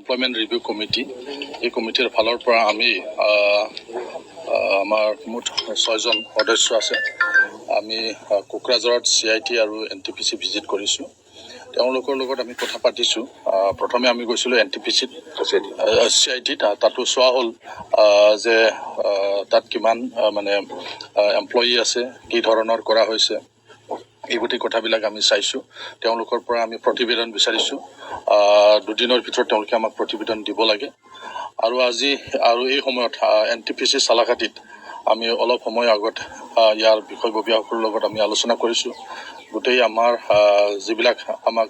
Employment review committee এই কমিটিৰ ফালৰ পৰা আমি আমাৰ মুঠ 6জন সদস্য আছে। আমি কোকৰাঝাৰত CIT আৰু NTPC ভিজিট কৰিছোঁ। তেওঁলোকৰ লগত আমি কথা পাতিছোঁ। প্ৰথমে আমি গৈছিলোঁ NTPC CIT তাতো চোৱা হ'ল যে তাত কিমান মানে এমপ্লয়ী আছে, কি ধৰণৰ কৰা হৈছে, এই গোটেই কথাবিলাক আমি চাইছোঁ। তেওঁলোকৰ পৰা আমি প্ৰতিবেদন বিচাৰিছোঁ। 2 দিনৰ ভিতৰত তেওঁলোকে আমাক প্ৰতিবেদন দিব লাগে। আৰু এই সময়ত NTPC চালাকাটিত আমি অলপ সময় আগত ইয়াৰ বিষয়ববীয়াসকলৰ লগত আমি আলোচনা কৰিছোঁ। গোটেই আমাৰ যিবিলাক আমাক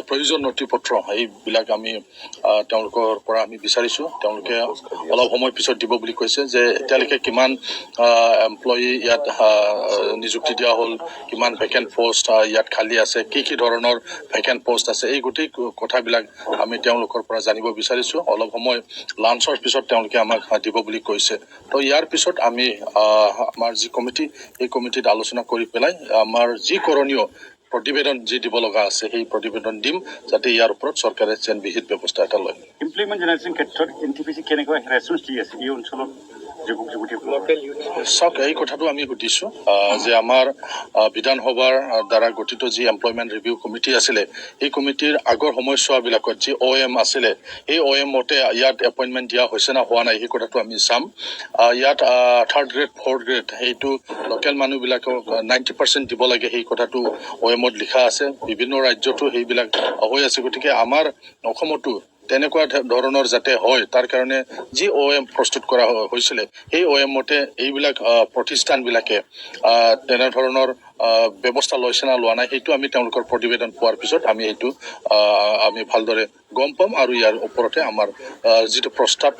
প্ৰয়োজন নথিপত্ৰ এইবিলাক আমি তেওঁলোকৰ পৰা আমি বিচাৰিছোঁ। তেওঁলোকে অলপ সময় পিছত দিব বুলি কৈছে। যে এতিয়ালৈকে কিমান এমপ্লয়ী ইয়াত নিযুক্তি দিয়া হ'ল, কিমান ভেকেণ্ট পোষ্ট ইয়াত খালী আছে, কি ধৰণৰ ভেকেণ্ট পোষ্ট আছে, এই গোটেই কথাবিলাক আমি তেওঁলোকৰ পৰা জানিব বিচাৰিছোঁ। অলপ সময় লাঞ্চৰ পিছত তেওঁলোকে আমাক দিব বুলি কৈছে। তো ইয়াৰ পিছত আমি আমাৰ যি কমিটি এই কমিটিত আলোচনা কৰি পেলাই আমাৰ যি কৰণীয় প্ৰতিবেদন যি দিব লগা আছে সেই প্ৰতিবেদন দিম, যাতে ইয়াৰ ওপৰত চৰকাৰে বিহিত ব্যৱস্থা এটা লয়। ইমপ্লিমেণ্ট জেনেৰেশ্যন ক্ষেত্ৰত NTPC কেনেকৈ ৰেচপন্স দি আছে এই অঞ্চলত? চাওক, এই কথাটো আমি সুধিছোঁ যে আমাৰ বিধানসভাৰ দ্বাৰা গঠিত যি এমপ্লয়মেণ্ট ৰিভিউ কমিটি আছিলে, এই কমিটিৰ আগৰ সময়ছোৱাবিলাকত যি OM আছিলে, এই OM মতে ইয়াত এপইণ্টমেণ্ট দিয়া হৈছে না হোৱা নাই, সেই কথাটো আমি চাম। ইয়াত 3rd গ্ৰেড 4th গ্ৰেড সেইটো লোকেল মানুহবিলাকক 90% দিব লাগে, সেই কথাটো OMত লিখা আছে। বিভিন্ন ৰাজ্যতো সেইবিলাক হৈ আছে। গতিকে আমাৰ অসমতো তেনেকুৱা ধৰণৰ যাতে হয়, তাৰ কাৰণে যি OM প্ৰস্তুত কৰা হৈছিলে, সেই OM মতে এইবিলাক প্ৰতিষ্ঠানবিলাকে তেনেধৰণৰ ব্যৱস্থা লৈছে না লোৱা নাই, সেইটো আমি তেওঁলোকৰ প্ৰতিবেদন পোৱাৰ পিছত আমি সেইটো আমি ভালদৰে গম পাম। আৰু ইয়াৰ ওপৰতে আমাৰ যিটো প্ৰস্তাৱ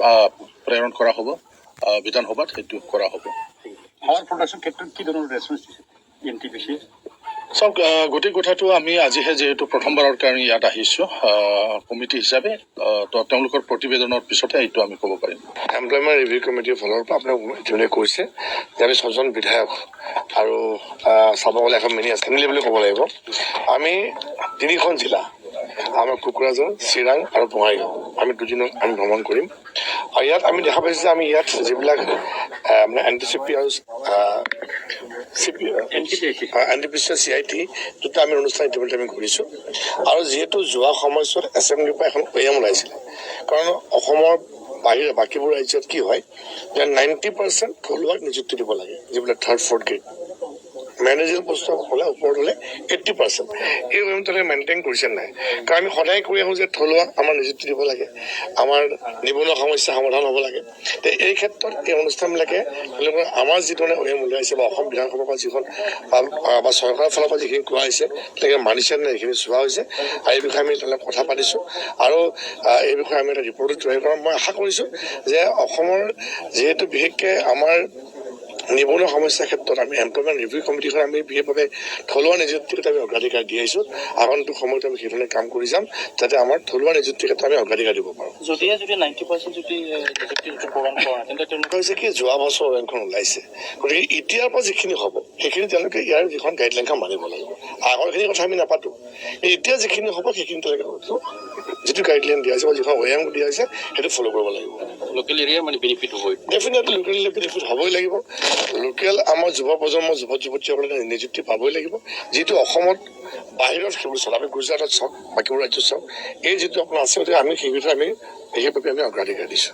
প্ৰেৰণ কৰা হ'ব বিধানসভাত, সেইটো কৰা হ'ব। পাৱাৰ প্ৰডাকশ্যন ক্ষেত্ৰত কি ধৰণৰ ৰেচপন্স দিছে NTPC? চাওক, গোটেই কথাটো আমি আজিহে যিহেতু প্ৰথমবাৰৰ কাৰণে ইয়াত আহিছোঁ কমিটি হিচাপে, তো তেওঁলোকৰ প্ৰতিবেদনৰ পিছতে এইটো আমি ক'ব পাৰিম। এমপ্লয়মেণ্ট ৰিভিউ কমিটিৰ ফালৰ পৰা আপোনাক যোনে কৈছে যে আমি 6জন বিধায়ক আৰু চাব গ'লে এখন মিনি এছেম্বলি বুলি ক'ব লাগিব। আমি 3খন জিলা, আমাৰ কোকৰাঝাৰ, চিৰাং আৰু বঙাইগাঁও, আমি 2 দিনত আমি ভ্ৰমণ কৰিম। আৰু ইয়াত আমি দেখা পাইছোঁ যে আমি ইয়াত যিবিলাক মানে NTPC আৰু NTPC CIT দুটা আমি অনুষ্ঠান ইতিমধ্যে আমি ঘূৰিছোঁ। আৰু যিহেতু যোৱা সময়ছোৱাত এছেম্বলিৰ পৰা এখন OM ওলাইছিলে, কাৰণ অসমৰ বাহিৰে বাকীবোৰ ৰাজ্যত কি হয় যে 90% থলুৱাক নিযুক্তি দিব লাগে, যিবিলাক 3rd 4th গ্ৰেড মেনেজিয়েল পোষ্ট হ'লে ওপৰত হ'লে 80%। এই OM তেওঁলোকে মেইনটেইন কৰিছে নাই? কাৰণ আমি সদায় কৈ আহোঁ যে থলুৱা আমাৰ নিযুক্তি দিব লাগে, আমাৰ নিবনুৱা সমস্যা সমাধান হ'ব লাগে। এই ক্ষেত্ৰত এই অনুষ্ঠানবিলাকে তেওঁলোকৰ আমাৰ যিটো OM উলিয়াইছে বা অসম বিধানসভাৰ পৰা যিখন বা চৰকাৰৰ ফালৰ পৰা যিখিনি কোৱা হৈছে তেওঁলোকে মানিছে নাই, এইখিনি চোৱা হৈছে। আৰু এই বিষয়ে আমি তেওঁলোকে কথা পাতিছোঁ। আৰু এই বিষয়ে আমি এটা ৰিপৰ্টো তৈয়াৰ কৰাৰ মই আশা কৰিছোঁ যে অসমৰ যিহেতু বিশেষকৈ আমাৰ নিবনুৱা সমস্যাৰ ক্ষেত্ৰত আমি এমপ্লয়মেণ্ট ৰিভিউ কমিটিখন আমি বিশেষভাৱে থলুৱা নিযুক্তিৰ ক্ষেত্ৰত আমি অগ্ৰাধিকাৰ দি আহিছোঁ। আগন্তুক সময়ত আমি সেইধৰণে কাম কৰি যাম, যাতে আমাৰ থলুৱা নিযুক্তিৰ ক্ষেত্ৰত আমি অগ্ৰাধিকাৰ দিব পাৰোঁ। যদি 90% যদি প্ৰদান কৰা তেন্তে তেওঁলোকে হৈছে কি যোৱা বছৰ OMখন ওলাইছে, গতিকে এতিয়াৰ পৰা যিখিনি হ'ব সেইখিনি তেওঁলোকে ইয়াৰ যিখন গাইডলাইনখন মানিব লাগিব। আগৰখিনি কথা আমি নাপাতোঁ, এতিয়া যিখিনি হ'ব সেইখিনি তেওঁলোকে যিটো গাইডলাইন দিয়া হৈছে বা যিখন OM দিয়া হৈছে সেইটো ফ'ল' কৰিব লাগিব। লোকেল এৰিয়া মানে বেনিফিট হ'ব, ডেফিনেটলি লোকেল বেনিফিট হ'বই লাগিব। লোকেল আমাৰ যুৱ প্ৰজন্মৰ যুৱতীসকলে নিযুক্তি পাবই লাগিব। যিটো অসমত বাহিৰত সেইবোৰ চলে, আমি গুজৰাটত চাওক, বাকীবোৰ ৰাজ্যত চাওক, এই যিটো আপোনাৰ আছে আমি সেই বিষয়ে আমি সেইবাবে আমি অগ্ৰাধিকাৰ দিছোঁ।